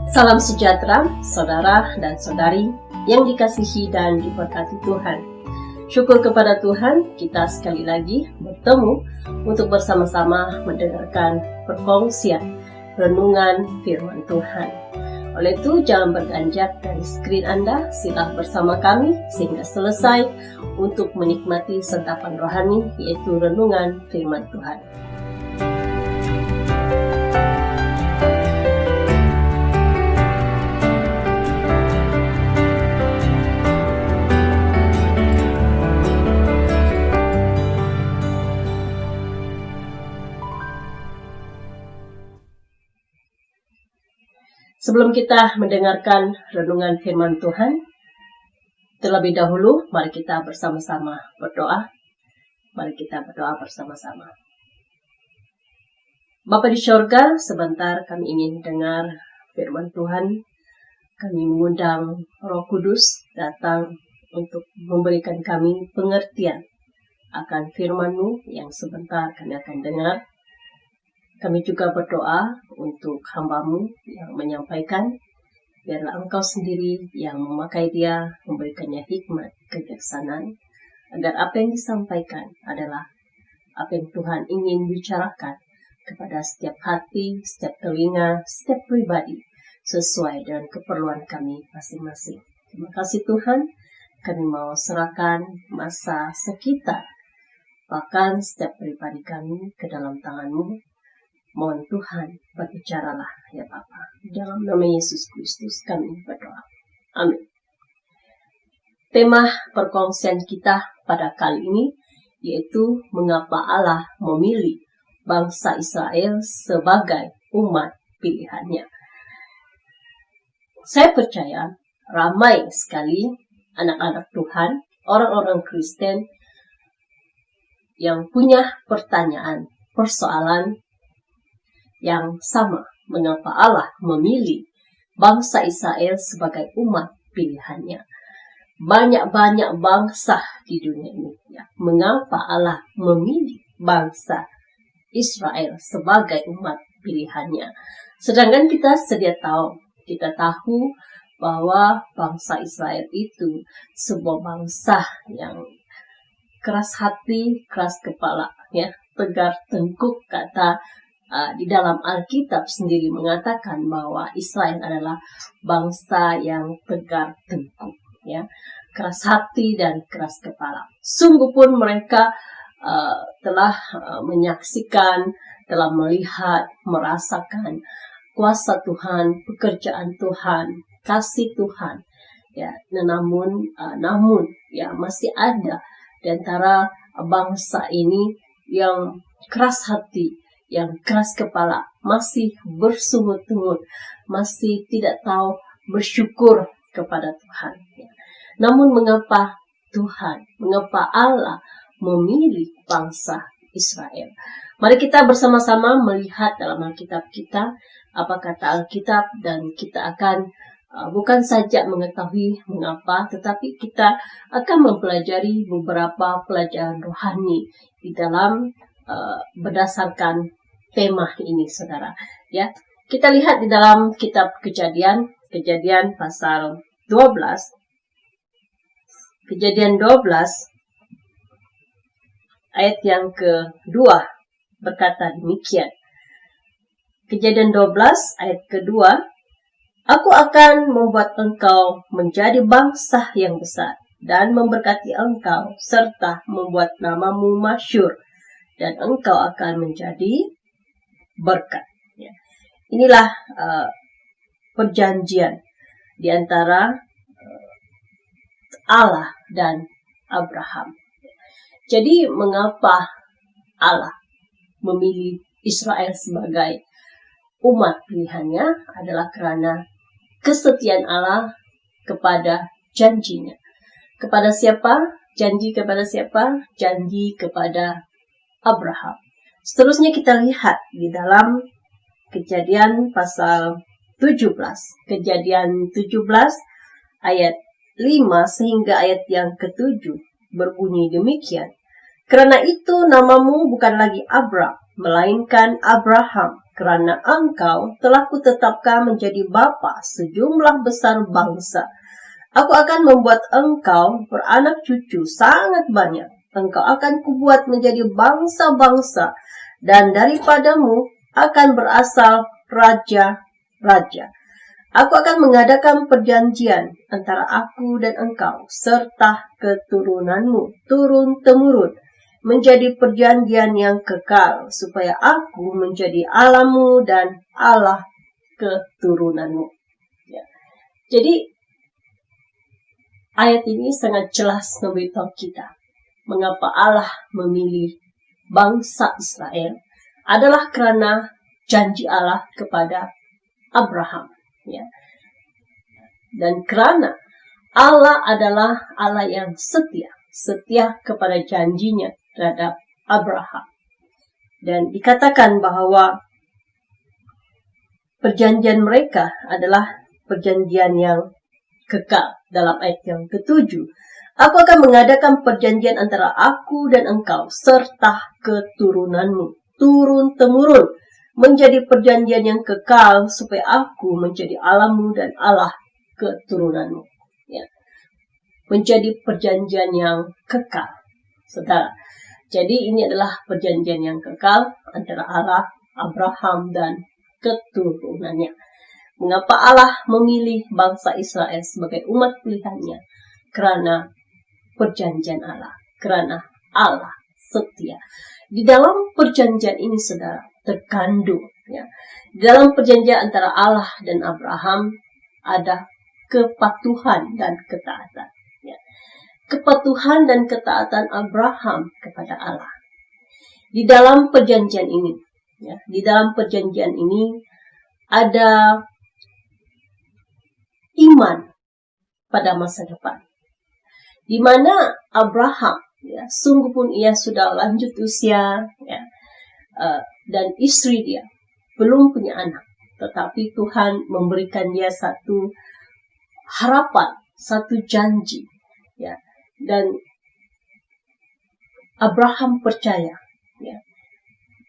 Salam sejahtera, saudara dan saudari yang dikasihi dan diberkati Tuhan. Syukur kepada Tuhan, kita sekali lagi bertemu untuk bersama-sama mendengarkan perkongsian renungan firman Tuhan. Oleh itu, jangan beranjak dari skrin Anda, silah bersama kami sehingga selesai untuk menikmati santapan rohani, yaitu renungan firman Tuhan. Sebelum kita mendengarkan renungan firman Tuhan, terlebih dahulu mari kita bersama-sama berdoa. Mari kita berdoa bersama-sama. Bapa di sorga, sebentar kami ingin dengar firman Tuhan. Kami mengundang Roh Kudus datang untuk memberikan kami pengertian akan firman-Mu yang sebentar kami akan dengar. Kami juga berdoa untuk hamba-Mu yang menyampaikan, biarlah Engkau sendiri yang memakai dia, memberikannya hikmat, kebijaksanaan, agar apa yang disampaikan adalah apa yang Tuhan ingin bicarakan kepada setiap hati, setiap telinga, setiap pribadi, sesuai dengan keperluan kami masing-masing. Terima kasih Tuhan, kami mau serahkan masa sekitar, bahkan setiap pribadi kami ke dalam tangan-Mu. Mohon Tuhan berbicaralah ya Bapa. Dalam nama Yesus Kristus kami berdoa. Amin. Tema perkongsian kita pada kali ini yaitu mengapa Allah memilih bangsa Israel sebagai umat pilihannya. Saya percaya ramai sekali anak-anak Tuhan, orang-orang Kristen yang punya pertanyaan, persoalan yang sama, mengapa Allah memilih bangsa Israel sebagai umat pilihannya. Banyak-banyak bangsa di dunia ini, ya. Mengapa Allah memilih bangsa Israel sebagai umat pilihannya? Sedangkan kita tahu bahwa bangsa Israel itu sebuah bangsa yang keras hati, keras kepala, ya, tegar tengkuk. Kata di dalam Alkitab sendiri mengatakan bahwa Israel adalah bangsa yang tegar tengkuk, ya, keras hati dan keras kepala. Sungguh pun mereka telah menyaksikan, telah melihat, merasakan kuasa Tuhan, pekerjaan Tuhan, kasih Tuhan, ya. Namun ya masih ada di antara bangsa ini yang keras hati, yang keras kepala, masih bersungut-sungut, masih tidak tahu bersyukur kepada Tuhan. Namun mengapa Allah memilih bangsa Israel? Mari kita bersama-sama melihat dalam Alkitab kita, apa kata Alkitab, dan kita akan bukan saja mengetahui mengapa, tetapi kita akan mempelajari beberapa pelajaran rohani di dalam berdasarkan tema ini, saudara. Ya, kita lihat di dalam kitab Kejadian pasal 12. Kejadian 12 ayat yang kedua berkata demikian. Kejadian 12 ayat kedua, Aku akan membuat engkau menjadi bangsa yang besar dan memberkati engkau serta membuat namamu masyhur, dan engkau akan menjadi berkat. Ya. Inilah perjanjian di antara Allah dan Abraham. Jadi mengapa Allah memilih Israel sebagai umat pilihannya adalah karena kesetiaan Allah kepada janjinya. Kepada siapa? Janji kepada siapa? Janji kepada Abraham. Seterusnya kita lihat di dalam Kejadian pasal 17. Kejadian 17 ayat 5 sehingga ayat yang ke-7 berbunyi demikian. Karena itu namamu bukan lagi Abram, melainkan Abraham, Kerana engkau telah kutetapkan menjadi bapa sejumlah besar bangsa. Aku akan membuat engkau beranak cucu sangat banyak. Engkau akan kubuat menjadi bangsa-bangsa, dan daripadamu akan berasal raja-raja. Aku akan mengadakan perjanjian antara aku dan engkau, serta keturunanmu, turun-temurun, menjadi perjanjian yang kekal, supaya aku menjadi Allahmu dan Allah keturunanmu. Ya. Jadi, ayat ini sangat jelas memberitahu kita mengapa Allah memilih bangsa Israel adalah karena janji Allah kepada Abraham. Ya. Dan karena Allah adalah Allah yang setia kepada janjinya terhadap Abraham. Dan dikatakan bahwa perjanjian mereka adalah perjanjian yang kekal. Dalam ayat yang ke-7, aku akan mengadakan perjanjian antara aku dan engkau serta keturunanmu, turun-temurun, menjadi perjanjian yang kekal, supaya aku menjadi Allahmu dan Allah keturunanmu. Ya. Menjadi perjanjian yang kekal, saudara. Jadi ini adalah perjanjian yang kekal antara Allah, Abraham, dan keturunannya. Mengapa Allah memilih bangsa Israel sebagai umat pilihannya? Karena perjanjian Allah, karena Allah setia. Di dalam perjanjian ini, saudara, terkandung, ya, di dalam perjanjian antara Allah dan Abraham ada kepatuhan dan ketaatan. Ya. Kepatuhan dan ketaatan Abraham kepada Allah. Di dalam perjanjian ini, ya, di dalam perjanjian ini ada iman pada masa depan, di mana Abraham, ya, sungguh pun ia sudah lanjut usia, ya, dan istri dia belum punya anak, tetapi Tuhan memberikan dia satu harapan, satu janji, ya, dan Abraham percaya, ya,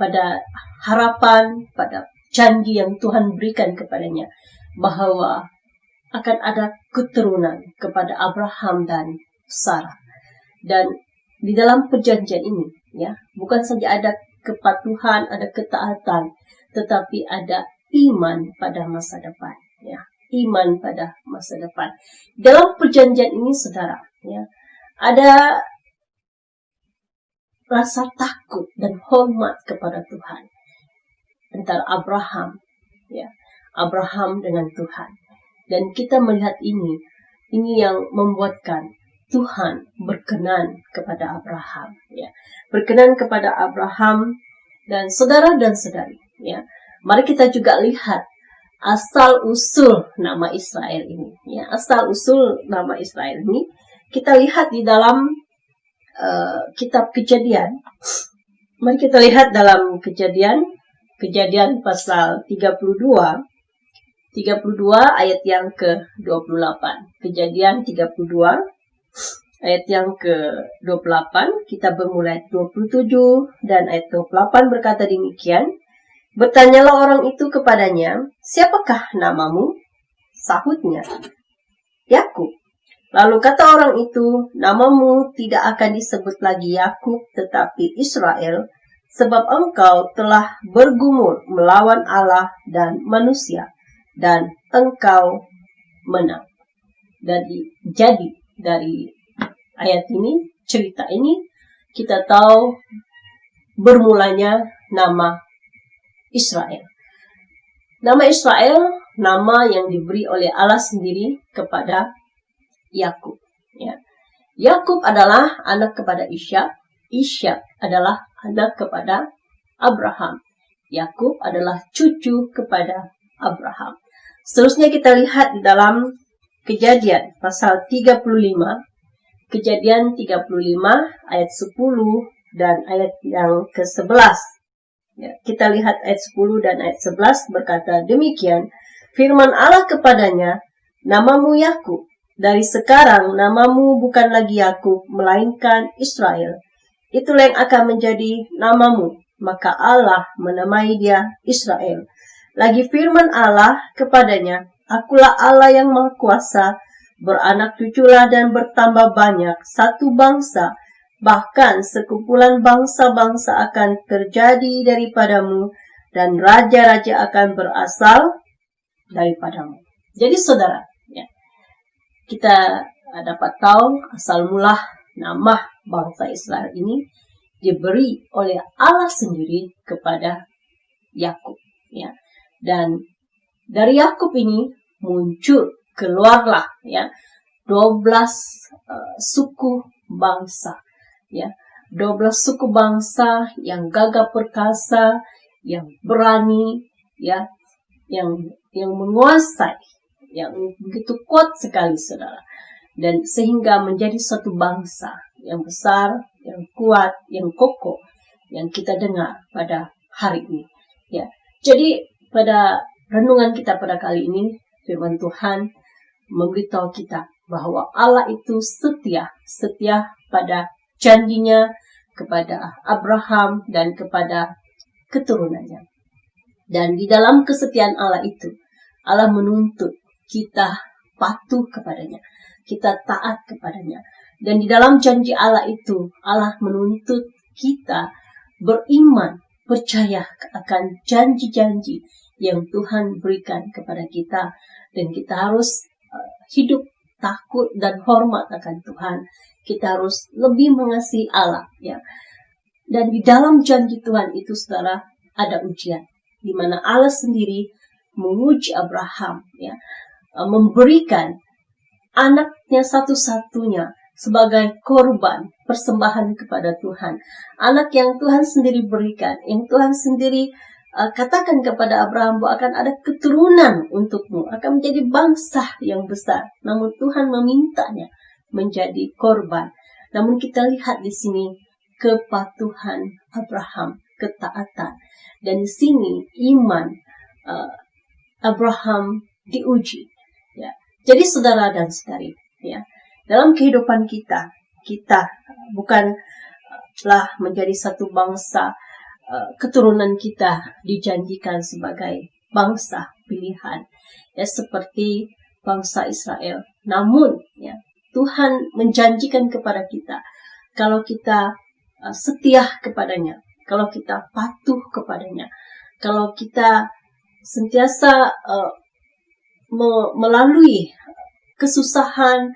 pada harapan, pada janji yang Tuhan berikan kepadanya, bahwa akan ada keturunan kepada Abraham dan Sarah. Dan di dalam perjanjian ini, ya, bukan saja ada kepatuhan, ada ketaatan, tetapi ada iman pada masa depan, ya, iman pada masa depan. Dalam perjanjian ini, saudara, ya, ada rasa takut dan hormat kepada Tuhan antara Abraham, ya, Abraham dengan Tuhan. Dan kita melihat ini yang membuatkan Tuhan berkenan kepada Abraham, ya, berkenan kepada Abraham dan saudara dan saudari, ya. Mari kita juga lihat asal usul nama Israel ini, ya, asal usul nama Israel ini kita lihat di dalam kitab Kejadian. Mari kita lihat dalam Kejadian pasal 32 ayat yang ke-28. Kejadian 32 ayat yang ke-28, kita bermula ayat 27 dan ayat 28 berkata demikian. Bertanyalah orang itu kepadanya, siapakah namamu? Sahutnya, Yakub. Lalu kata orang itu, namamu tidak akan disebut lagi Yakub, tetapi Israel, sebab engkau telah bergumul melawan Allah dan manusia, dan engkau menang. Jadi dari ayat ini, cerita ini, kita tahu bermulanya nama Israel. Nama Israel, nama yang diberi oleh Allah sendiri kepada Yakub. Ya. Yakub adalah anak kepada Ishak. Ishak adalah anak kepada Abraham. Yakub adalah cucu kepada Abraham. Seterusnya kita lihat di dalam Kejadian pasal 35. Kejadian 35 ayat 10 dan ayat yang ke-11. Ya, kita lihat ayat 10 dan ayat 11 berkata demikian. Firman Allah kepadanya, namamu Yakub. Dari sekarang namamu bukan lagi Yakub, melainkan Israel. Itulah yang akan menjadi namamu. maka Allah menamai dia Israel. Lagi firman Allah kepadanya, Akulah Allah yang Maha Kuasa, beranak cuculah dan bertambah banyak, satu bangsa, bahkan sekumpulan bangsa-bangsa akan terjadi daripadamu, dan raja-raja akan berasal daripadamu. Jadi saudara, ya, kita dapat tahu asal mula nama bangsa Israel ini diberi oleh Allah sendiri kepada Yakub, ya. Dan dari Yakub ini keluarlah, ya, 12 suku bangsa, ya. 12 suku bangsa yang gagah perkasa, yang berani, ya, yang menguasai, yang begitu kuat sekali, saudara. Dan sehingga menjadi satu bangsa yang besar, yang kuat, yang kokoh, yang kita dengar pada hari ini, ya. Jadi pada renungan kita pada kali ini, firman Tuhan memberitahu kita bahwa Allah itu setia pada janjinya kepada Abraham dan kepada keturunannya. Dan di dalam kesetiaan Allah itu, Allah menuntut kita patuh kepadanya, kita taat kepadanya. Dan di dalam janji Allah itu, Allah menuntut kita beriman, percaya akan janji-janji yang Tuhan berikan kepada kita. Dan kita harus hidup takut dan hormat akan Tuhan. Kita harus lebih mengasihi Allah, ya. Dan di dalam janji Tuhan itu, saudara, ada ujian, di mana Allah sendiri menguji Abraham, ya, memberikan anaknya satu-satunya sebagai korban persembahan kepada Tuhan. Anak yang Tuhan sendiri berikan, yang Tuhan sendiri katakan kepada Abraham bahwa akan ada keturunan untukmu, akan menjadi bangsa yang besar. Namun Tuhan memintanya menjadi korban. Namun kita lihat di sini kepatuhan Abraham, ketaatan. Dan di sini iman Abraham diuji, ya. Jadi saudara dan saudari, ya, dalam kehidupan kita bukanlah menjadi satu bangsa, keturunan kita dijanjikan sebagai bangsa pilihan, ya, seperti bangsa Israel. Namun, ya, Tuhan menjanjikan kepada kita, kalau kita setia kepadanya, kalau kita patuh kepadanya, kalau kita sentiasa melalui kesusahan,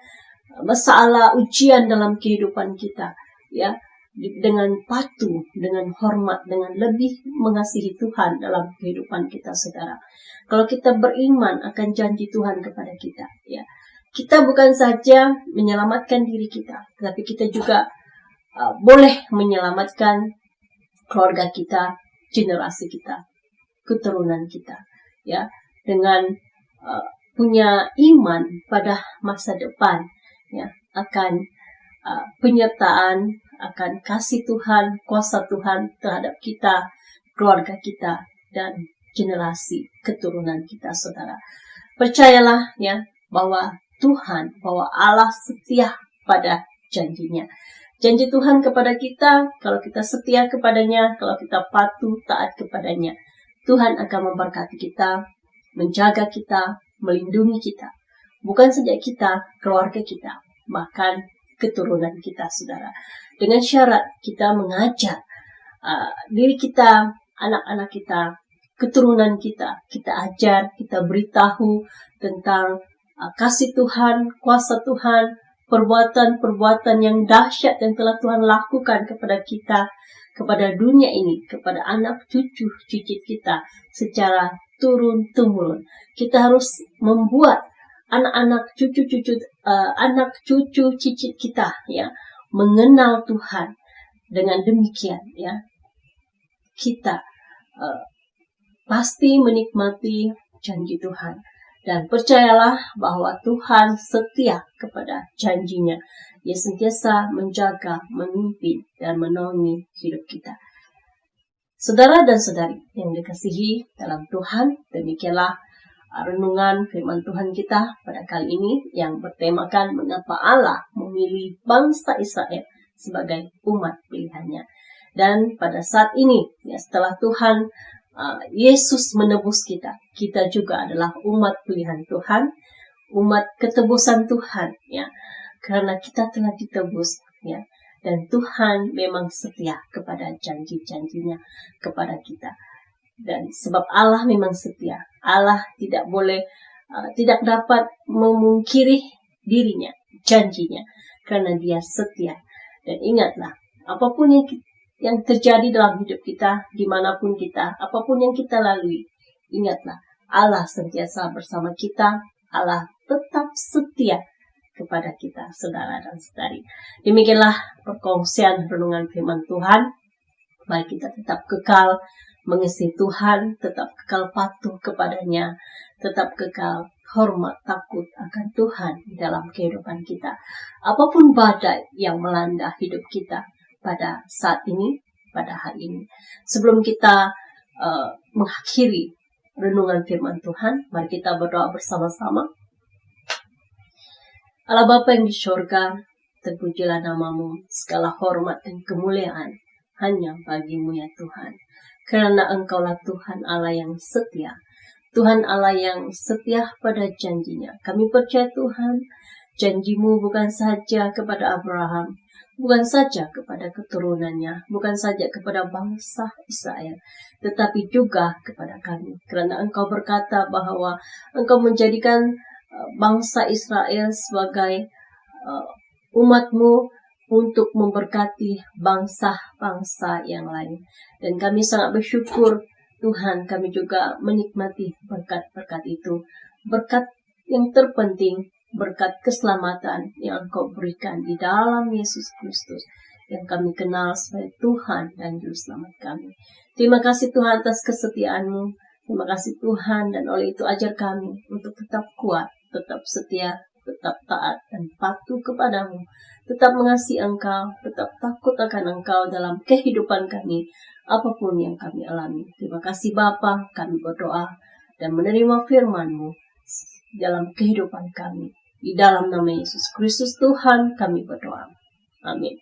masalah, ujian dalam kehidupan kita, ya, dengan patuh, dengan hormat, dengan lebih mengasihi Tuhan dalam kehidupan kita, saudara. Kalau kita beriman akan janji Tuhan kepada kita, ya, kita bukan saja menyelamatkan diri kita, tetapi kita juga boleh menyelamatkan keluarga kita, generasi kita, keturunan kita, ya, dengan punya iman pada masa depan, ya, akan penyertaan, akan kasih Tuhan, kuasa Tuhan terhadap kita, keluarga kita, dan generasi keturunan kita, saudara. Percayalah, ya, bahwa Allah setia pada janjinya. Janji Tuhan kepada kita, kalau kita setia kepadanya, kalau kita patuh, taat kepadanya, Tuhan akan memberkati kita, menjaga kita, melindungi kita. Bukan saja kita, keluarga kita, bahkan keturunan kita, saudara. Dengan syarat kita mengajar diri kita, anak-anak kita, keturunan kita ajar, kita beritahu tentang kasih Tuhan, kuasa Tuhan, perbuatan-perbuatan yang dahsyat yang telah Tuhan lakukan kepada kita, kepada dunia ini, kepada anak cucu cicit kita secara turun-temurun. Kita harus membuat anak cucu cicit kita, ya, mengenal Tuhan. Dengan demikian, ya, kita pasti menikmati janji Tuhan. Dan percayalah bahwa Tuhan setia kepada janjinya. Dia sentiasa menjaga, memimpin, dan menaungi hidup kita. Saudara dan saudari yang dikasihi dalam Tuhan, demikianlah renungan firman Tuhan kita pada kali ini yang bertemakan mengapa Allah memilih bangsa Israel sebagai umat pilihannya. Dan pada saat ini, ya, setelah Tuhan Yesus menebus kita, kita juga adalah umat pilihan Tuhan, umat ketebusan Tuhan, ya, karena kita telah ditebus, ya, dan Tuhan memang setia kepada janji-janjinya kepada kita. Dan sebab Allah memang setia, Allah tidak boleh, tidak dapat memungkiri dirinya, janjinya, karena Dia setia. Dan ingatlah, apapun yang terjadi dalam hidup kita, dimanapun kita, apapun yang kita lalui, ingatlah, Allah sentiasa bersama kita, Allah tetap setia kepada kita, saudara dan saudari. Demikianlah perkongsian renungan firman Tuhan. Mari kita tetap kekal mengasihi Tuhan, tetap kekal patuh kepadanya, tetap kekal hormat takut akan Tuhan di dalam kehidupan kita. Apapun badai yang melanda hidup kita pada saat ini, pada hari ini. Sebelum kita mengakhiri renungan firman Tuhan, mari kita berdoa bersama-sama. Allah Bapa yang di surga, terpujilah namamu, segala hormat dan kemuliaan hanya bagimu ya Tuhan. Karena Engkaulah Tuhan Allah yang setia, Tuhan Allah yang setia pada janjinya. Kami percaya Tuhan, janjimu bukan saja kepada Abraham, bukan saja kepada keturunannya, bukan saja kepada bangsa Israel, tetapi juga kepada kami. Karena Engkau berkata bahwa Engkau menjadikan bangsa Israel sebagai umatmu untuk memberkati bangsa-bangsa yang lain. Dan kami sangat bersyukur Tuhan, kami juga menikmati berkat-berkat itu. Berkat yang terpenting, berkat keselamatan yang Engkau berikan di dalam Yesus Kristus, yang kami kenal sebagai Tuhan dan Juru Selamat kami. Terima kasih Tuhan atas kesetiaan-Mu. Terima kasih Tuhan, dan oleh itu ajar kami untuk tetap kuat, tetap setia, tetap taat dan patuh kepadamu, tetap mengasihi Engkau, tetap takut akan Engkau dalam kehidupan kami, apapun yang kami alami. Terima kasih Bapa, kami berdoa dan menerima firman-Mu dalam kehidupan kami. Di dalam nama Yesus Kristus Tuhan kami berdoa. Amin.